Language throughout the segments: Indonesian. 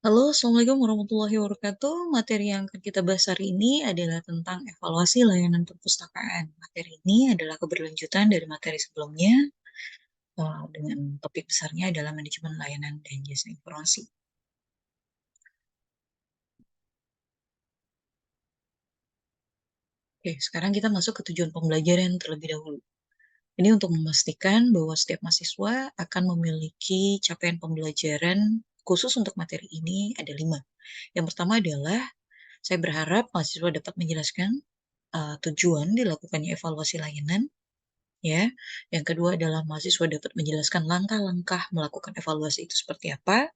Halo, Assalamualaikum warahmatullahi wabarakatuh. Materi yang akan kita bahas hari ini adalah tentang evaluasi layanan perpustakaan. Materi ini adalah keberlanjutan dari materi sebelumnya, dengan topik besarnya adalah manajemen layanan dan jasa informasi. Oke, sekarang kita masuk ke tujuan pembelajaran terlebih dahulu. Ini untuk memastikan bahwa setiap mahasiswa akan memiliki capaian pembelajaran khusus untuk materi ini ada 5. Yang pertama adalah saya berharap mahasiswa dapat menjelaskan tujuan dilakukannya evaluasi layanan, ya. Yang kedua adalah mahasiswa dapat menjelaskan langkah-langkah melakukan evaluasi itu seperti apa.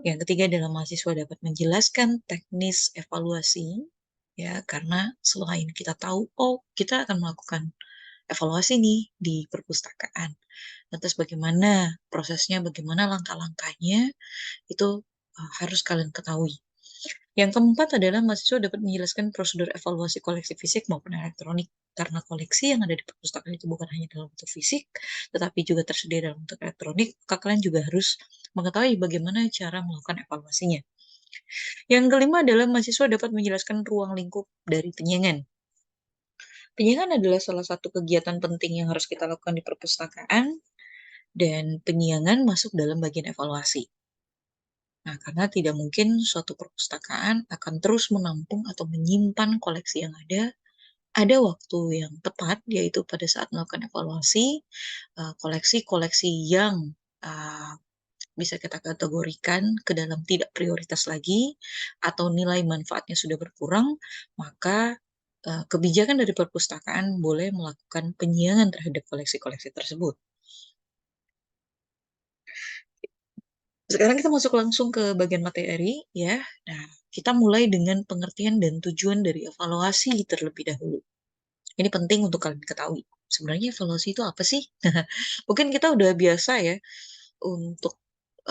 Yang ketiga adalah mahasiswa dapat menjelaskan teknis evaluasi, ya, karena selain kita tahu, oh, kita akan melakukan evaluasi nih di perpustakaan. Lantas bagaimana prosesnya, bagaimana langkah-langkahnya, itu harus kalian ketahui. Yang keempat adalah mahasiswa dapat menjelaskan prosedur evaluasi koleksi fisik maupun elektronik. Karena koleksi yang ada di perpustakaan itu bukan hanya dalam bentuk fisik, tetapi juga tersedia dalam bentuk elektronik, maka kalian juga harus mengetahui bagaimana cara melakukan evaluasinya. Yang kelima adalah mahasiswa dapat menjelaskan ruang lingkup dari penyiangan. Penyiangan adalah salah satu kegiatan penting yang harus kita lakukan di perpustakaan, dan penyiangan masuk dalam bagian evaluasi. Nah, karena tidak mungkin suatu perpustakaan akan terus menampung atau menyimpan koleksi yang ada waktu yang tepat, yaitu pada saat melakukan evaluasi, koleksi-koleksi yang uh, bisa kita kategorikan ke dalam tidak prioritas lagi, atau nilai manfaatnya sudah berkurang, maka kebijakan dari perpustakaan boleh melakukan penyiangan terhadap koleksi-koleksi tersebut. Sekarang kita masuk langsung ke bagian materi, ya. Nah, kita mulai dengan pengertian dan tujuan dari evaluasi terlebih dahulu. Ini penting untuk kalian ketahui. Sebenarnya evaluasi itu apa sih? Mungkin kita udah biasa ya untuk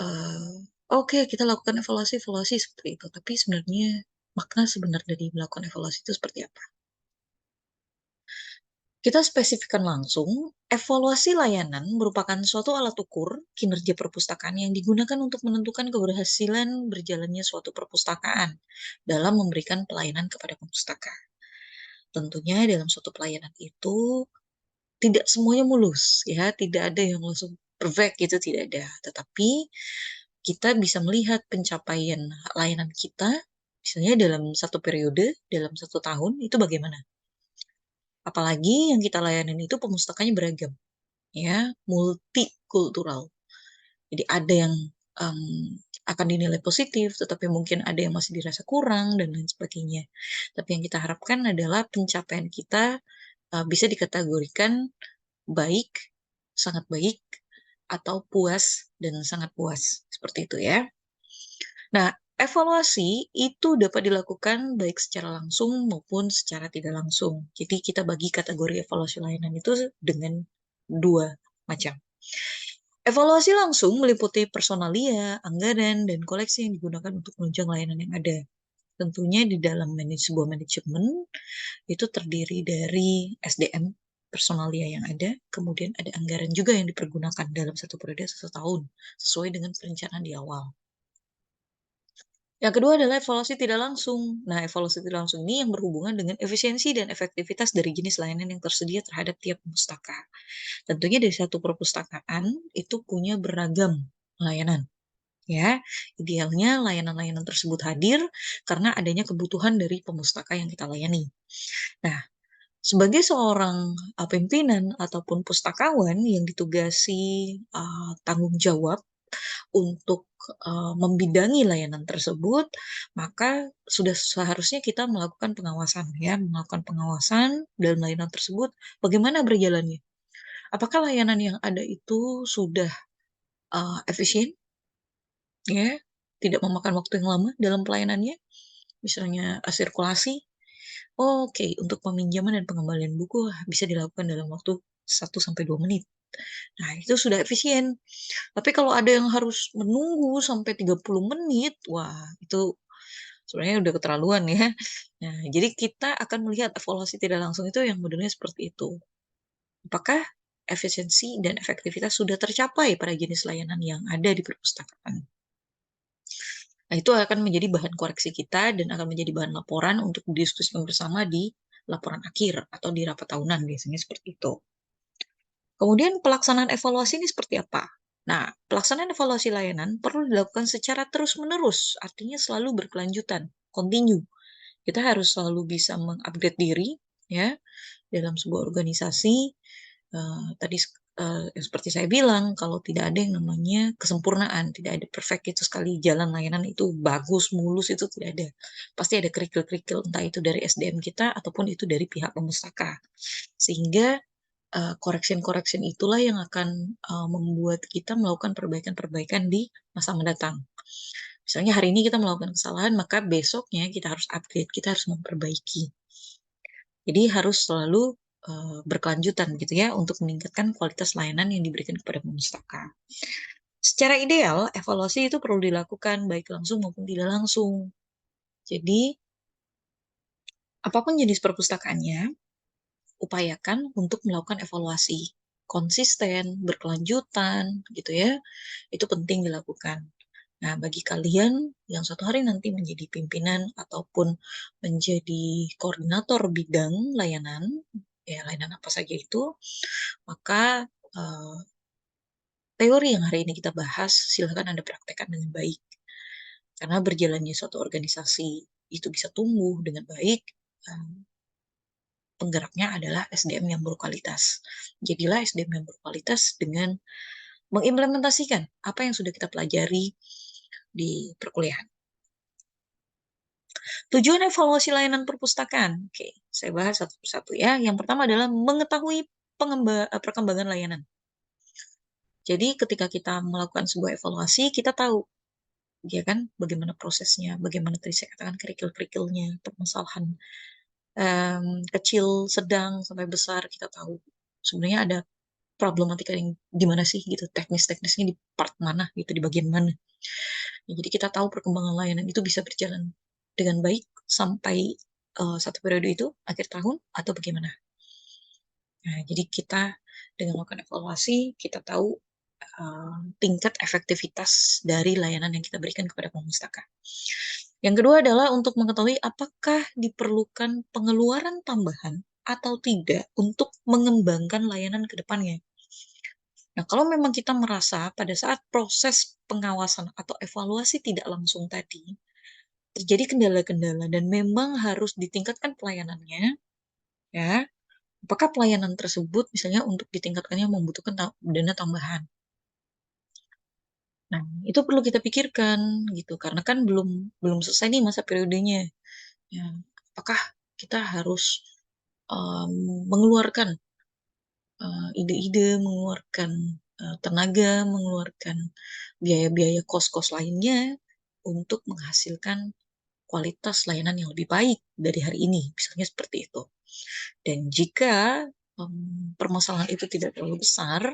eh, oke, kita lakukan evaluasi-evaluasi seperti itu. Tapi sebenarnya makna sebenar dari melakukan evaluasi itu seperti apa? Kita spesifikkan langsung, evaluasi layanan merupakan suatu alat ukur kinerja perpustakaan yang digunakan untuk menentukan keberhasilan berjalannya suatu perpustakaan dalam memberikan pelayanan kepada pemustaka. Tentunya dalam suatu pelayanan itu tidak semuanya mulus, ya, tidak ada yang langsung perfect gitu, tidak ada. Tetapi kita bisa melihat pencapaian layanan kita, misalnya dalam satu periode, dalam satu tahun, itu bagaimana. Apalagi yang kita layanin itu pemustakanya beragam, ya, multikultural. Jadi ada yang um, akan dinilai positif, tetapi mungkin ada yang masih dirasa kurang, dan lain sebagainya. Tapi yang kita harapkan adalah pencapaian kita bisa dikategorikan baik, sangat baik, atau puas dan sangat puas. Seperti itu ya. Nah, evaluasi itu dapat dilakukan baik secara langsung maupun secara tidak langsung. Jadi kita bagi kategori evaluasi layanan itu dengan dua macam. Evaluasi langsung meliputi personalia, anggaran, dan koleksi yang digunakan untuk menunjang layanan yang ada. Tentunya di dalam sebuah manajemen itu terdiri dari SDM, personalia yang ada, kemudian ada anggaran juga yang dipergunakan dalam satu periode satu tahun, sesuai dengan perencanaan di awal. Yang kedua adalah evaluasi tidak langsung. Nah, evaluasi tidak langsung ini yang berhubungan dengan efisiensi dan efektivitas dari jenis layanan yang tersedia terhadap tiap pustaka. Tentunya dari satu perpustakaan itu punya beragam layanan. Ya, idealnya layanan-layanan tersebut hadir karena adanya kebutuhan dari pemustaka yang kita layani. Nah, sebagai seorang pimpinan ataupun pustakawan yang ditugasi tanggung jawab untuk membidangi layanan tersebut, maka sudah seharusnya kita melakukan pengawasan, ya, melakukan pengawasan dalam layanan tersebut, bagaimana berjalannya. Apakah layanan yang ada itu sudah efisien, ya, tidak memakan waktu yang lama dalam pelayanannya, misalnya sirkulasi. Oke, untuk peminjaman dan pengembalian buku bisa dilakukan dalam waktu 1 sampai 2 menit. Nah, itu sudah efisien. Tapi kalau ada yang harus menunggu sampai 30 menit, wah, itu sebenarnya udah keterlaluan ya. Nah, jadi kita akan melihat evaluasi tidak langsung itu yang modelnya seperti itu. Apakah efisiensi dan efektivitas sudah tercapai pada jenis layanan yang ada di perpustakaan? Nah, itu akan menjadi bahan koreksi kita dan akan menjadi bahan laporan untuk didiskusikan bersama di laporan akhir atau di rapat tahunan, biasanya seperti itu. Kemudian pelaksanaan evaluasi ini seperti apa? Nah, pelaksanaan evaluasi layanan perlu dilakukan secara terus-menerus, artinya selalu berkelanjutan, continue. Kita harus selalu bisa mengupgrade diri, ya, dalam sebuah organisasi. Tadi seperti saya bilang, kalau tidak ada yang namanya kesempurnaan, tidak ada perfect itu sekali jalan layanan itu bagus, mulus, itu tidak ada. Pasti ada kerikil-kerikil, entah itu dari SDM kita ataupun itu dari pihak pemustaka. Sehingga correction-correction itulah yang akan membuat kita melakukan perbaikan-perbaikan di masa mendatang. Misalnya hari ini kita melakukan kesalahan, maka besoknya kita harus upgrade, kita harus memperbaiki. Jadi harus selalu berkelanjutan gitu ya untuk meningkatkan kualitas layanan yang diberikan kepada pemustaka. Secara ideal, evaluasi itu perlu dilakukan baik langsung maupun tidak langsung. Jadi, apapun jenis perpustakaannya, upayakan untuk melakukan evaluasi konsisten, berkelanjutan, gitu ya. Itu penting dilakukan. Nah, bagi kalian yang suatu hari nanti menjadi pimpinan ataupun menjadi koordinator bidang layanan, ya layanan apa saja itu, maka eh, teori yang hari ini kita bahas, silakan Anda praktekkan dengan baik. Karena berjalannya suatu organisasi itu bisa tumbuh dengan baik, eh, penggeraknya adalah SDM yang berkualitas. Jadilah SDM yang berkualitas dengan mengimplementasikan apa yang sudah kita pelajari di perkuliahan. Tujuan evaluasi layanan perpustakaan. Oke, saya bahas satu persatu ya. Yang pertama adalah mengetahui perkembangan layanan. Jadi ketika kita melakukan sebuah evaluasi, kita tahu ya kan bagaimana prosesnya, bagaimana tadi saya katakan kerikil-kerikilnya, permasalahan kecil, sedang sampai besar kita tahu. Sebenarnya ada problematika yang di mana sih gitu, teknis-teknisnya di part mana gitu, di bagian mana. Ya, jadi kita tahu perkembangan layanan itu bisa berjalan dengan baik sampai satu periode itu akhir tahun atau bagaimana. Nah, jadi kita dengan melakukan evaluasi kita tahu tingkat efektivitas dari layanan yang kita berikan kepada pemustaka. Yang kedua adalah untuk mengetahui apakah diperlukan pengeluaran tambahan atau tidak untuk mengembangkan layanan ke depannya. Nah, kalau memang kita merasa pada saat proses pengawasan atau evaluasi tidak langsung tadi, terjadi kendala-kendala dan memang harus ditingkatkan pelayanannya, ya, apakah pelayanan tersebut misalnya untuk ditingkatkannya membutuhkan dana tambahan. Nah, itu perlu kita pikirkan gitu, karena kan belum belum selesai nih masa periodenya. Ya, apakah kita harus um, mengeluarkan ide-ide, mengeluarkan tenaga, mengeluarkan biaya-biaya kos-kos lainnya untuk menghasilkan kualitas layanan yang lebih baik dari hari ini, misalnya seperti itu. Dan jika permasalahan itu tidak terlalu besar,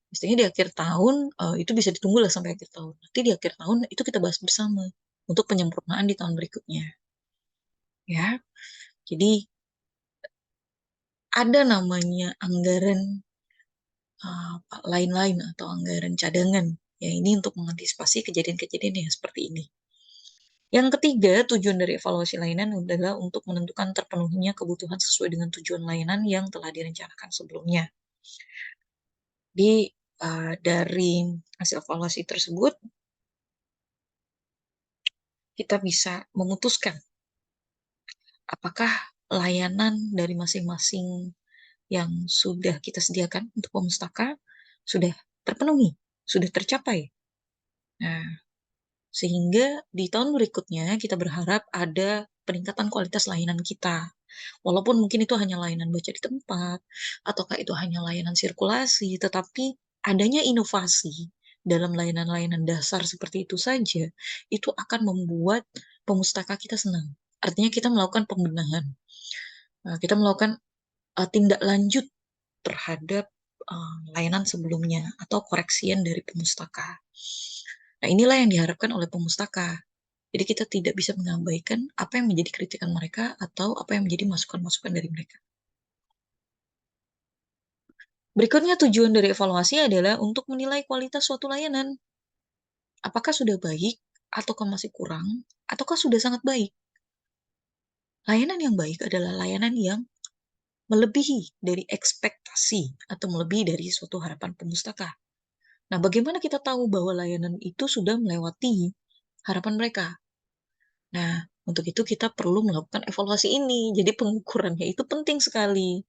mestinya di akhir tahun itu bisa ditunggu lah sampai akhir tahun. Nanti di akhir tahun itu kita bahas bersama untuk penyempurnaan di tahun berikutnya. Ya, jadi ada namanya anggaran lain-lain atau anggaran cadangan. Ya, ini untuk mengantisipasi kejadian-kejadian yang seperti ini. Yang ketiga, tujuan dari evaluasi layanan adalah untuk menentukan terpenuhinya kebutuhan sesuai dengan tujuan layanan yang telah direncanakan sebelumnya. Dari hasil evaluasi tersebut, kita bisa memutuskan apakah layanan dari masing-masing yang sudah kita sediakan untuk pemustaka sudah terpenuhi, sudah tercapai. Nah, sehingga di tahun berikutnya kita berharap ada peningkatan kualitas layanan kita. Walaupun mungkin itu hanya layanan baca di tempat, ataukah itu hanya layanan sirkulasi, tetapi adanya inovasi dalam layanan-layanan dasar seperti itu saja, itu akan membuat pemustaka kita senang. Artinya kita melakukan pembenahan. Kita melakukan tindak lanjut terhadap layanan sebelumnya atau koreksian dari pemustaka. Nah, inilah yang diharapkan oleh pemustaka. Jadi kita tidak bisa mengabaikan apa yang menjadi kritikan mereka atau apa yang menjadi masukan-masukan dari mereka. Berikutnya tujuan dari evaluasi adalah untuk menilai kualitas suatu layanan. Apakah sudah baik ataukah masih kurang, ataukah sudah sangat baik? Layanan yang baik adalah layanan yang melebihi dari ekspektasi atau melebihi dari suatu harapan pemustaka. Nah, bagaimana kita tahu bahwa layanan itu sudah melewati harapan mereka? Nah, untuk itu kita perlu melakukan evaluasi ini. Jadi pengukurannya itu penting sekali.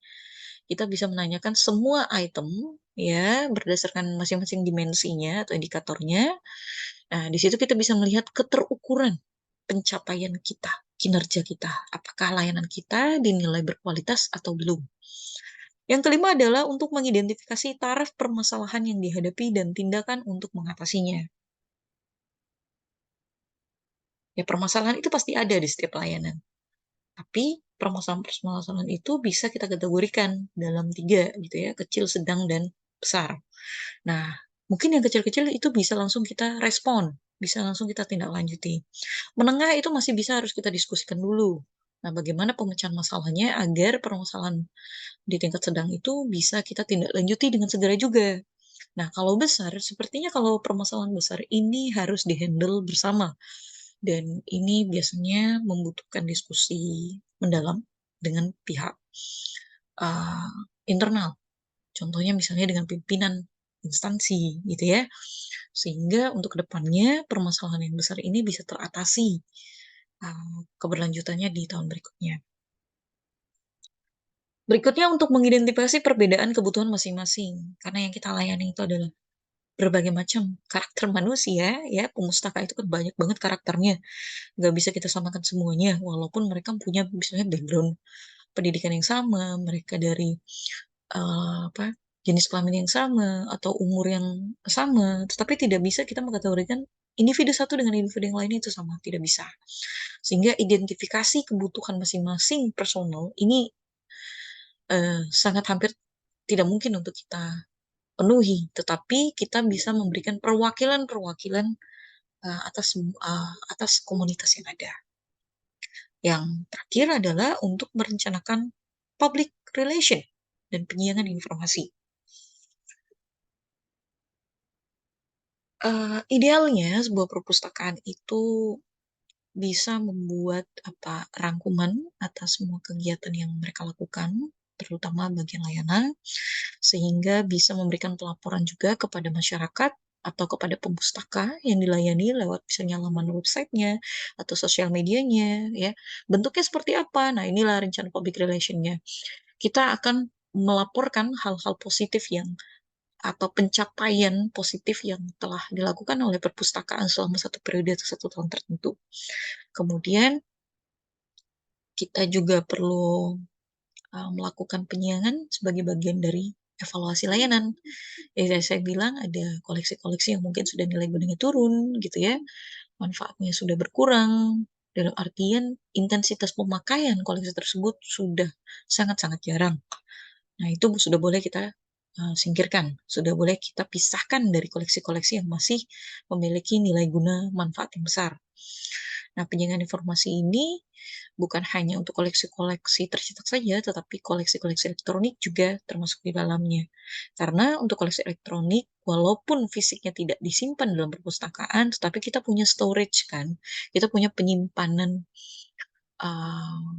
Kita bisa menanyakan semua item ya berdasarkan masing-masing dimensinya atau indikatornya. Nah, di situ kita bisa melihat keterukuran pencapaian kita, kinerja kita. Apakah layanan kita dinilai berkualitas atau belum? Yang kelima adalah untuk mengidentifikasi taraf permasalahan yang dihadapi dan tindakan untuk mengatasinya. Ya, permasalahan itu pasti ada di setiap layanan. Tapi permasalahan-permasalahan itu bisa kita kategorikan dalam 3 gitu ya, kecil, sedang, dan besar. Nah, mungkin yang kecil-kecil itu bisa langsung kita respon, bisa langsung kita tindak lanjuti. Menengah itu masih bisa harus kita diskusikan dulu. Nah, bagaimana pemecahan masalahnya agar permasalahan di tingkat sedang itu bisa kita tindak lanjuti dengan segera juga. Nah, kalau besar, sepertinya kalau permasalahan besar ini harus dihandle bersama. Dan ini biasanya membutuhkan diskusi mendalam dengan pihak uh, internal. Contohnya misalnya dengan pimpinan instansi gitu ya. Sehingga untuk kedepannya permasalahan yang besar ini bisa teratasi keberlanjutannya di tahun berikutnya. Berikutnya untuk mengidentifikasi perbedaan kebutuhan masing-masing. Karena yang kita layani itu adalah berbagai macam karakter manusia ya. Pemustaka itu kan banyak banget karakternya. Nggak bisa kita samakan semuanya. Walaupun mereka punya misalnya background pendidikan yang sama, mereka dari apa jenis kelamin yang sama atau umur yang sama, tetapi tidak bisa kita mengkategorikan individu satu dengan individu yang lain itu sama, tidak bisa. Sehingga identifikasi kebutuhan masing-masing personal ini sangat hampir tidak mungkin untuk kita penuhi, tetapi kita bisa memberikan perwakilan-perwakilan atas komunitas yang ada. Yang terakhir adalah untuk merencanakan public relation dan penyiaran informasi. Idealnya sebuah perpustakaan itu bisa membuat rangkuman atas semua kegiatan yang mereka lakukan, terutama bagian layanan, sehingga bisa memberikan pelaporan juga kepada masyarakat atau kepada pemustaka yang dilayani lewat misalnya laman websitenya atau sosial medianya, ya. Bentuknya seperti apa? Nah, inilah rencana public relation-nya. Kita akan melaporkan hal-hal positif yang atau pencapaian positif yang telah dilakukan oleh perpustakaan selama satu periode atau satu tahun tertentu. Kemudian kita juga perlu melakukan penyiangan sebagai bagian dari evaluasi layanan. Ya, saya bilang ada koleksi-koleksi yang mungkin sudah nilai gunanya turun, gitu ya, manfaatnya sudah berkurang, dalam artian intensitas pemakaian koleksi tersebut sudah sangat-sangat jarang. Nah, itu sudah boleh kita singkirkan, sudah boleh kita pisahkan dari koleksi-koleksi yang masih memiliki nilai guna manfaat yang besar. Nah, penjagaan informasi ini bukan hanya untuk koleksi-koleksi tercetak saja, tetapi koleksi-koleksi elektronik juga termasuk di dalamnya. Karena untuk koleksi elektronik, walaupun fisiknya tidak disimpan dalam perpustakaan, tetapi kita punya storage kan, kita punya penyimpanan uh,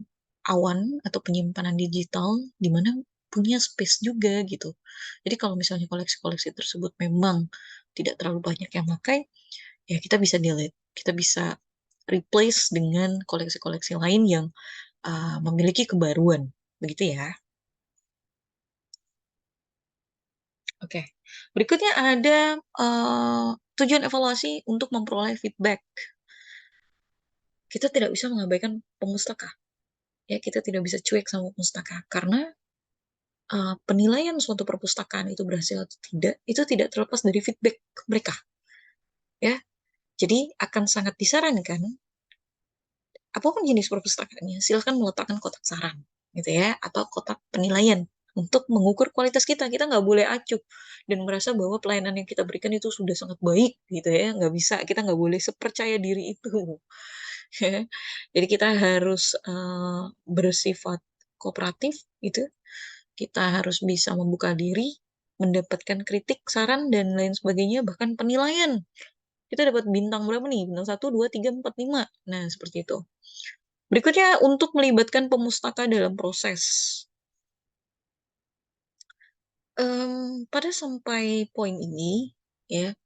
awan atau penyimpanan digital di mana punya space juga gitu. Jadi kalau misalnya koleksi-koleksi tersebut memang tidak terlalu banyak yang pakai, ya kita bisa delete, kita bisa replace dengan koleksi-koleksi lain yang memiliki kebaruan, begitu ya. Oke, berikutnya ada tujuan evaluasi untuk memperoleh feedback. Kita tidak bisa mengabaikan pemustaka, ya kita tidak bisa cuek sama pemustaka karena penilaian suatu perpustakaan itu berhasil atau tidak, itu tidak terlepas dari feedback mereka, ya. Jadi akan sangat disarankan, apapun jenis perpustakaannya, silakan meletakkan kotak saran, gitu ya, atau kotak penilaian untuk mengukur kualitas kita. Kita nggak boleh acuh dan merasa bahwa pelayanan yang kita berikan itu sudah sangat baik, gitu ya. Nggak bisa, kita nggak boleh sepercaya diri itu. Jadi kita harus bersifat kooperatif, gitu. Kita harus bisa membuka diri, mendapatkan kritik, saran, dan lain sebagainya, bahkan penilaian kita dapat bintang berapa nih? Bintang 1, 2, 3, 4, 5. Nah, seperti itu. Berikutnya untuk melibatkan pemustaka dalam proses. Pada sampai poin ini, ya,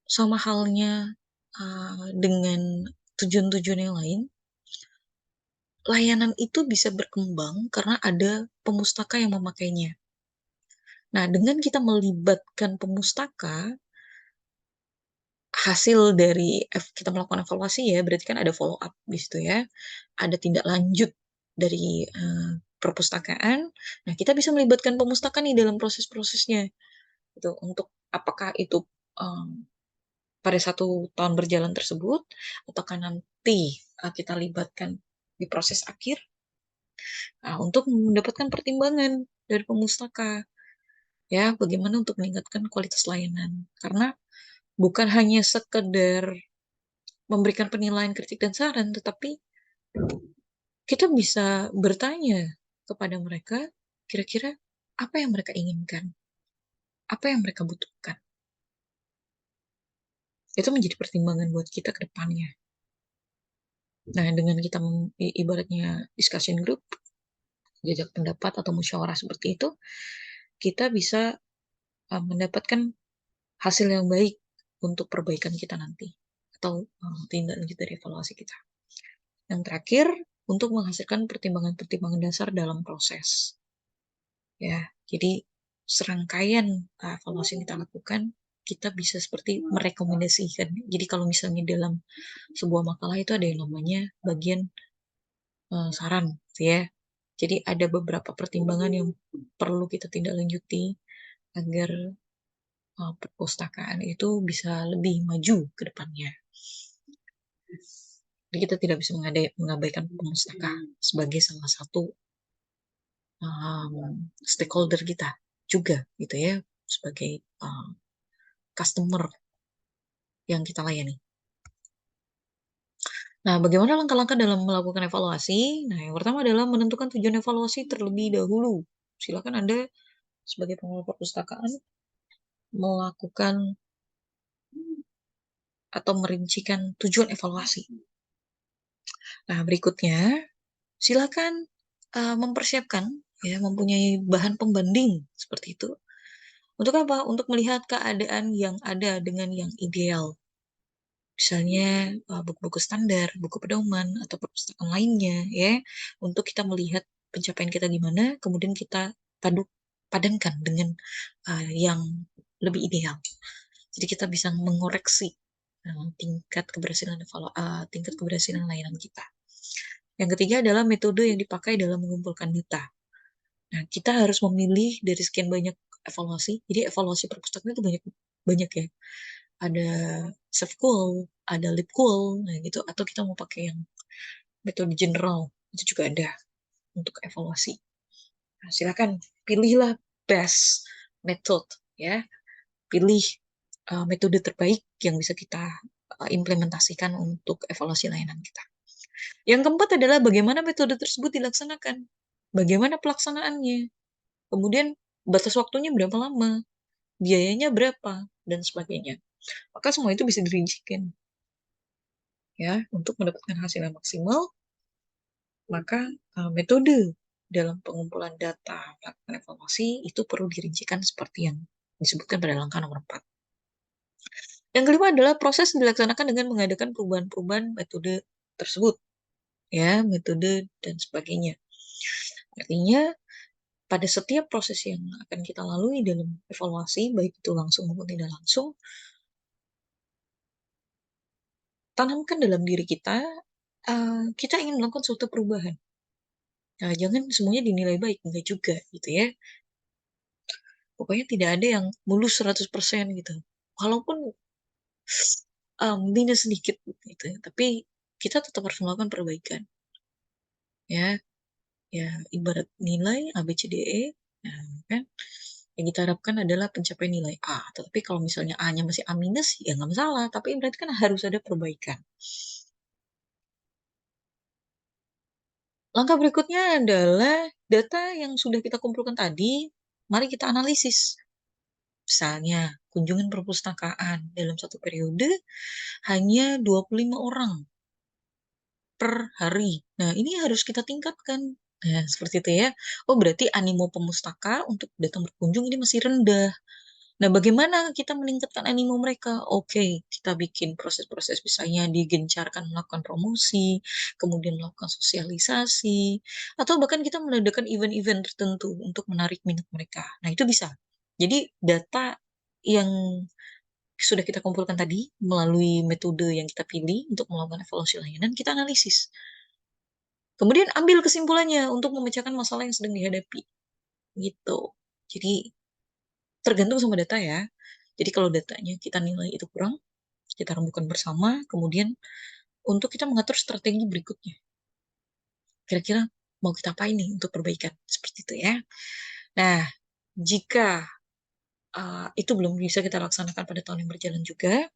sama halnya dengan tujuan-tujuan yang lain, layanan itu bisa berkembang karena ada pemustaka yang memakainya. Nah, dengan kita melibatkan pemustaka, hasil dari kita melakukan evaluasi ya, berarti kan ada follow up di situ ya, ada tindak lanjut dari perpustakaan. Nah, kita bisa melibatkan pemustaka nih dalam proses-prosesnya, gitu, untuk apakah itu um, pada 1 tahun berjalan tersebut, ataukah nanti kita libatkan di proses akhir, untuk mendapatkan pertimbangan dari pemustaka, ya, bagaimana untuk meningkatkan kualitas layanan. Karena bukan hanya sekedar memberikan penilaian, kritik, dan saran, tetapi kita bisa bertanya kepada mereka, kira-kira apa yang mereka inginkan, apa yang mereka butuhkan. Itu menjadi pertimbangan buat kita ke depannya. Nah, dengan kita ibaratnya discussion group, jajak pendapat atau musyawarah seperti itu, kita bisa mendapatkan hasil yang baik untuk perbaikan kita nanti, atau tindak lanjut dari evaluasi kita. Yang terakhir, untuk menghasilkan pertimbangan-pertimbangan dasar dalam proses. Ya, jadi serangkaian evaluasi yang kita lakukan, kita bisa seperti merekomendasikan. Jadi kalau misalnya dalam sebuah makalah itu ada yang namanya bagian saran, ya. Jadi ada beberapa pertimbangan yang perlu kita tindak lanjuti agar perpustakaan itu bisa lebih maju ke depannya. Jadi kita tidak bisa mengabaikan pemustaka sebagai salah satu stakeholder kita juga, gitu ya, sebagai customer yang kita layani. Nah, bagaimana langkah-langkah dalam melakukan evaluasi? Nah, yang pertama adalah menentukan tujuan evaluasi terlebih dahulu. Silakan Anda sebagai pengelola perpustakaan melakukan atau merincikan tujuan evaluasi. Nah, berikutnya silakan mempersiapkan, ya, mempunyai bahan pembanding seperti itu. Untuk apa? Untuk melihat keadaan yang ada dengan yang ideal. Misalnya buku-buku standar, buku pedoman, atau perpustakaan lainnya, ya, untuk kita melihat pencapaian kita gimana, kemudian kita padankan dengan yang lebih ideal. Jadi kita bisa mengoreksi tingkat keberhasilan layanan kita. Yang ketiga adalah metode yang dipakai dalam mengumpulkan data. Nah, kita harus memilih dari sekian banyak evaluasi. Jadi evaluasi perpustakaan itu banyak banyak ya. Ada self goal, ada lip goal, nah gitu. Atau kita mau pakai yang metode general, itu juga ada untuk evaluasi. Nah, silakan pilihlah best method, ya. Pilih metode terbaik yang bisa kita implementasikan untuk evaluasi layanan kita. Yang keempat adalah bagaimana metode tersebut dilaksanakan. Bagaimana pelaksanaannya. Kemudian batas waktunya berapa lama, biayanya berapa, dan sebagainya. Maka semua itu bisa dirincikan. Ya, untuk mendapatkan hasil yang maksimal, maka metode dalam pengumpulan data melakukan evaluasi itu perlu dirincikan seperti yang disebutkan pada langkah nomor 4. Yang kelima adalah proses dilaksanakan dengan mengadakan perubahan-perubahan metode tersebut, ya, metode dan sebagainya. Artinya pada setiap proses yang akan kita lalui dalam evaluasi, baik itu langsung maupun tidak langsung, tanamkan dalam diri kita, kita ingin melakukan suatu perubahan. Nah, jangan semuanya dinilai baik, enggak juga, gitu ya. Pokoknya tidak ada yang mulus 100% gitu. Walaupun minus sedikit gitu ya, tapi kita tetap harus melakukan perbaikan. Ya, ya, ibarat nilai A, B, C, D, E, nah, kan yang kita harapkan adalah pencapaian nilai A. Tapi kalau misalnya A-nya masih A minus, ya nggak masalah. Tapi berarti kan harus ada perbaikan. Langkah berikutnya adalah data yang sudah kita kumpulkan tadi, mari kita analisis. Misalnya, kunjungan perpustakaan dalam satu periode hanya 25 orang per hari. Nah, ini harus kita tingkatkan. Nah, seperti itu ya. Oh, berarti animo pemustaka untuk datang berkunjung ini masih rendah. Nah, bagaimana kita meningkatkan animo mereka? Oke, kita bikin proses-proses misalnya digencarkan melakukan promosi, kemudian melakukan sosialisasi, atau bahkan kita mengadakan event-event tertentu untuk menarik minat mereka. Nah, itu bisa. Jadi, data yang sudah kita kumpulkan tadi melalui metode yang kita pilih untuk melakukan evaluasi layanan, kita analisis. Kemudian ambil kesimpulannya untuk memecahkan masalah yang sedang dihadapi. Gitu. Jadi, tergantung sama data ya. Jadi kalau datanya kita nilai itu kurang, kita rembukan bersama, kemudian untuk kita mengatur strategi berikutnya. Kira-kira mau kita apa ini untuk perbaikan? Seperti itu ya. Nah, jika itu belum bisa kita laksanakan pada tahun yang berjalan juga,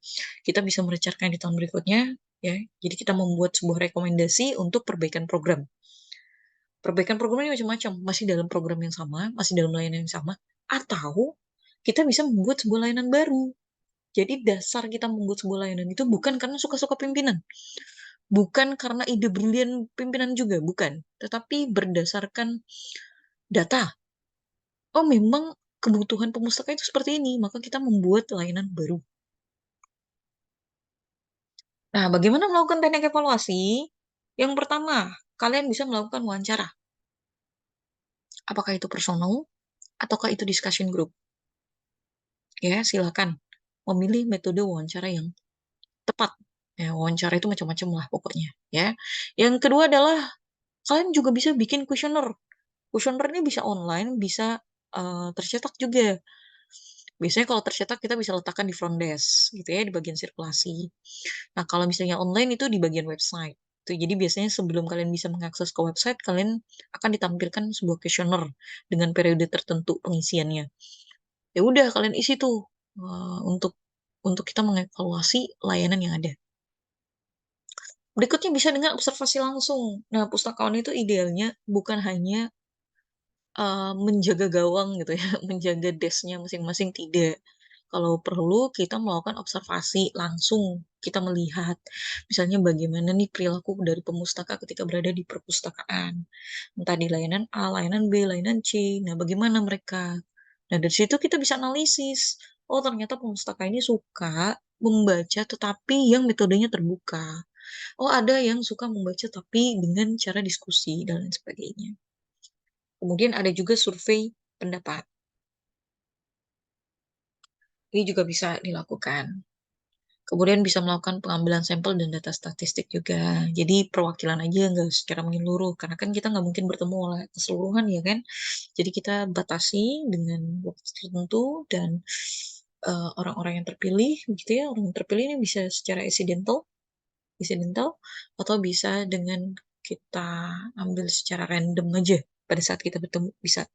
kita bisa merencanakan di tahun berikutnya, ya. Jadi kita membuat sebuah rekomendasi untuk perbaikan program. Perbaikan programnya macam-macam, masih dalam program yang sama, masih dalam layanan yang sama, atau kita bisa membuat sebuah layanan baru. Jadi dasar kita membuat sebuah layanan itu bukan karena suka-suka pimpinan, bukan karena ide brilian pimpinan juga, bukan. Tetapi berdasarkan data. Oh, memang kebutuhan pemustaka itu seperti ini, maka kita membuat layanan baru. Nah, bagaimana melakukan teknik evaluasi? Yang pertama, kalian bisa melakukan wawancara. Apakah itu personal, ataukah itu discussion group? Ya, silakan memilih metode wawancara yang tepat. Ya, wawancara itu macam-macam lah pokoknya. Ya, yang kedua adalah kalian juga bisa bikin kuesioner. Kuesioner ini bisa online, bisa tercetak juga. Biasanya kalau tercetak kita bisa letakkan di front desk, gitu ya, di bagian sirkulasi. Nah, kalau misalnya online itu di bagian website. Tuh, jadi biasanya sebelum kalian bisa mengakses ke website, kalian akan ditampilkan sebuah kuesioner dengan periode tertentu pengisiannya. Ya udah, kalian isi tuh untuk kita mengevaluasi layanan yang ada. Berikutnya bisa dengan observasi langsung. Nah, pustakawan itu idealnya bukan hanya menjaga gawang gitu ya, menjaga desknya masing-masing, tidak. Kalau perlu kita melakukan observasi langsung, kita melihat misalnya bagaimana nih perilaku dari pemustaka ketika berada di perpustakaan, entah di layanan A, layanan B, layanan C. Nah, bagaimana mereka? Nah, dari situ kita bisa analisis. Oh, ternyata pemustaka ini suka membaca tetapi yang metodenya terbuka. Oh, ada yang suka membaca tapi dengan cara diskusi dan lain sebagainya. Kemudian ada juga survei pendapat. Ini juga bisa dilakukan. Kemudian bisa melakukan pengambilan sampel dan data statistik juga. Jadi perwakilan aja nggak secara menyeluruh, karena kan kita nggak mungkin bertemu oleh keseluruhan ya kan. Jadi kita batasi dengan waktu tertentu dan orang-orang yang terpilih, gitu ya. Orang yang terpilih ini bisa secara accidental, atau bisa dengan kita ambil secara random aja pada saat kita bertemu, bisa.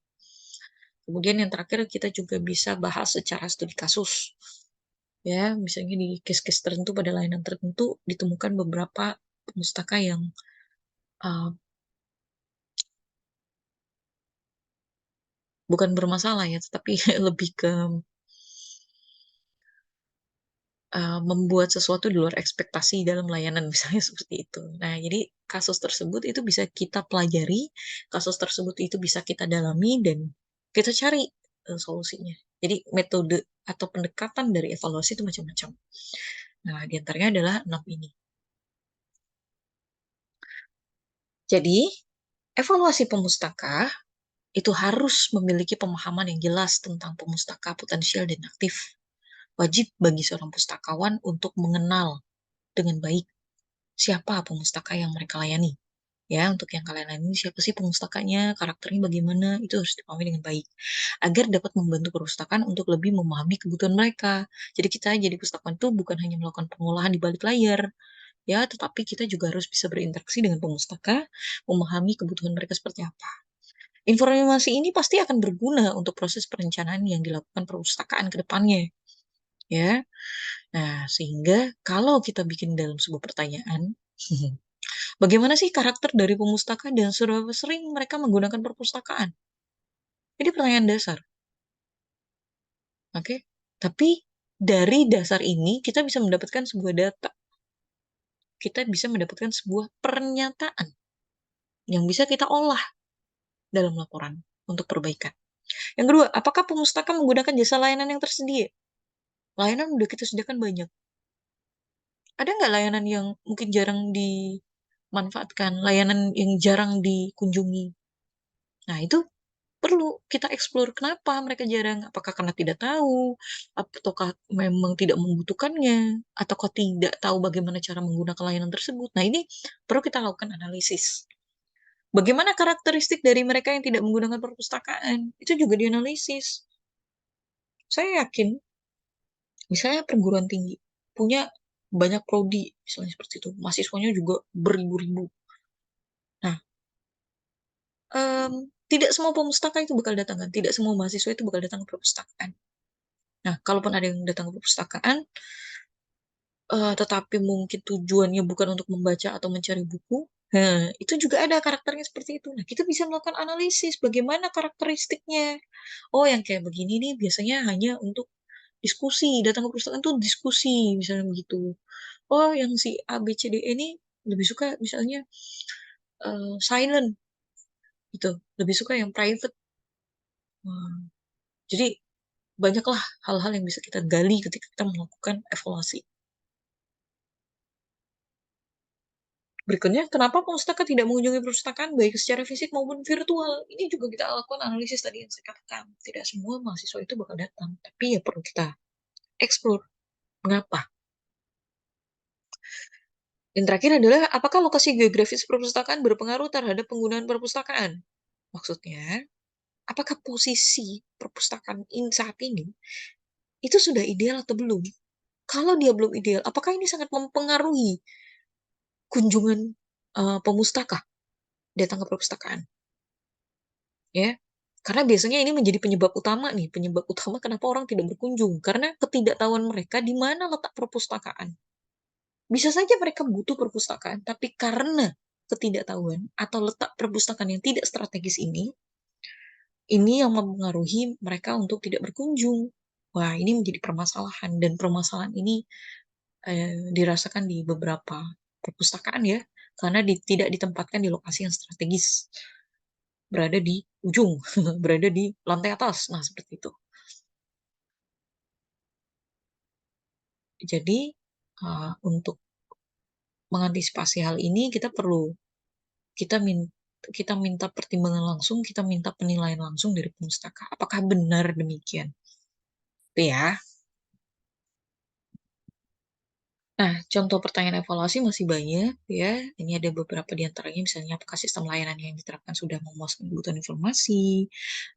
Kemudian yang terakhir kita juga bisa bahas secara studi kasus. Ya, misalnya di case-case tertentu pada layanan tertentu ditemukan beberapa pustaka yang uh, bukan bermasalah ya, tetapi lebih ke membuat sesuatu di luar ekspektasi dalam layanan misalnya seperti itu. Nah, jadi kasus tersebut itu bisa kita pelajari, kasus tersebut itu bisa kita dalami dan kita cari solusinya. Jadi metode atau pendekatan dari evaluasi itu macam-macam. Nah, diantaranya adalah 6 ini. Jadi, evaluasi pemustaka itu harus memiliki pemahaman yang jelas tentang pemustaka potensial dan aktif. Wajib bagi seorang pustakawan untuk mengenal dengan baik siapa pemustaka yang mereka layani. Ya, untuk yang kalian layani, siapa sih pemustakanya, karakternya bagaimana, itu harus dipahami dengan baik. Agar dapat membantu perpustakaan untuk lebih memahami kebutuhan mereka. Jadi kita jadi pustakawan itu bukan hanya melakukan pengolahan di balik layar, ya, tetapi kita juga harus bisa berinteraksi dengan pemustaka, memahami kebutuhan mereka seperti apa. Informasi ini pasti akan berguna untuk proses perencanaan yang dilakukan perpustakaan ke depannya, ya. Nah, sehingga kalau kita bikin dalam sebuah pertanyaan, bagaimana sih karakter dari pemustaka dan seberapa sering mereka menggunakan perpustakaan? Ini pertanyaan dasar. Oke? Tapi dari dasar ini kita bisa mendapatkan sebuah data, kita bisa mendapatkan sebuah pernyataan yang bisa kita olah dalam laporan untuk perbaikan. Yang kedua, apakah pemustaka menggunakan jasa layanan yang tersedia? Layanan udah kita sediakan banyak. Ada nggak layanan yang mungkin jarang dimanfaatkan, layanan yang jarang dikunjungi? Nah, itu perlu kita eksplor kenapa mereka jarang. Apakah karena tidak tahu, ataukah memang tidak membutuhkannya, ataukah tidak tahu bagaimana cara menggunakan layanan tersebut. Nah, ini perlu kita lakukan analisis. Bagaimana karakteristik dari mereka yang tidak menggunakan perpustakaan? Itu juga dianalisis. Saya yakin, misalnya perguruan tinggi, punya banyak prodi, misalnya seperti itu. Mahasiswanya juga beribu-ribu. Nah, em, tidak semua pemustaka itu bakal datang kan? Tidak semua mahasiswa itu bakal datang ke perpustakaan. Nah, kalaupun ada yang datang ke perpustakaan, tetapi mungkin tujuannya bukan untuk membaca atau mencari buku, nah, itu juga ada karakternya seperti itu. Nah, kita bisa melakukan analisis bagaimana karakteristiknya. Oh, yang kayak begini nih biasanya hanya untuk diskusi, datang ke perpustakaan tuh diskusi, misalnya begitu. Oh, yang si A, B, C, D ini lebih suka misalnya silent, gitu. Lebih suka yang private. Nah, jadi banyaklah hal-hal yang bisa kita gali ketika kita melakukan evaluasi. Berikutnya, kenapa pustaka tidak mengunjungi perpustakaan baik secara fisik maupun virtual? Ini juga kita lakukan analisis tadi yang saya katakan. Tidak semua mahasiswa itu bakal datang, tapi ya perlu kita explore. Mengapa? Yang terakhir adalah, apakah lokasi geografis perpustakaan berpengaruh terhadap penggunaan perpustakaan? Maksudnya, apakah posisi perpustakaan saat ini itu sudah ideal atau belum? Kalau dia belum ideal, apakah ini sangat mempengaruhi kunjungan pemustaka datang ke perpustakaan? Ya, karena biasanya ini menjadi penyebab utama nih, penyebab utama kenapa orang tidak berkunjung, karena ketidaktahuan mereka di mana letak perpustakaan. Bisa saja mereka butuh perpustakaan, tapi karena ketidaktahuan atau letak perpustakaan yang tidak strategis ini yang mempengaruhi mereka untuk tidak berkunjung. Wah, ini menjadi permasalahan, dan permasalahan ini dirasakan di beberapa perpustakaan ya, karena tidak ditempatkan di lokasi yang strategis, berada di ujung, berada di lantai atas. Nah, seperti itu. Jadi, untuk mengantisipasi hal ini, kita minta pertimbangan langsung, kita minta penilaian langsung dari pemustaka. Apakah benar demikian? Itu ya. Nah, contoh pertanyaan evaluasi masih banyak ya. Ini ada beberapa di antaranya, misalnya apakah sistem layanan yang diterapkan sudah memuaskan kebutuhan informasi?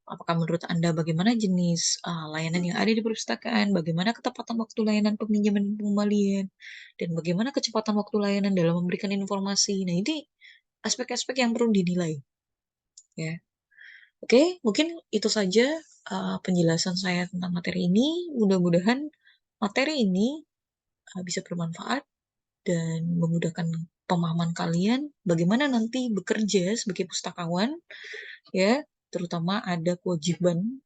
Apakah menurut Anda bagaimana jenis layanan yang ada di perpustakaan? Bagaimana ketepatan waktu layanan peminjaman dan pengembalian? Dan bagaimana kecepatan waktu layanan dalam memberikan informasi? Nah, ini aspek-aspek yang perlu dinilai ya. Oke, mungkin itu saja penjelasan saya tentang materi ini. Mudah-mudahan materi ini bisa bermanfaat dan memudahkan pemahaman kalian bagaimana nanti bekerja sebagai pustakawan ya, terutama ada kewajiban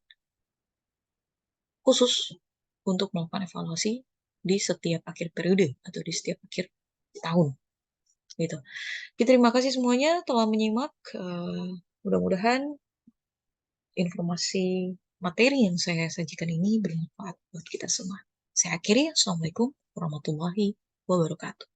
khusus untuk melakukan evaluasi di setiap akhir periode atau di setiap akhir tahun gitu. Oke, terima kasih semuanya telah menyimak. Mudah-mudahan informasi materi yang saya sajikan ini bermanfaat buat kita semua. Saya akhiri, Assalamualaikum warahmatullahi wabarakatuh.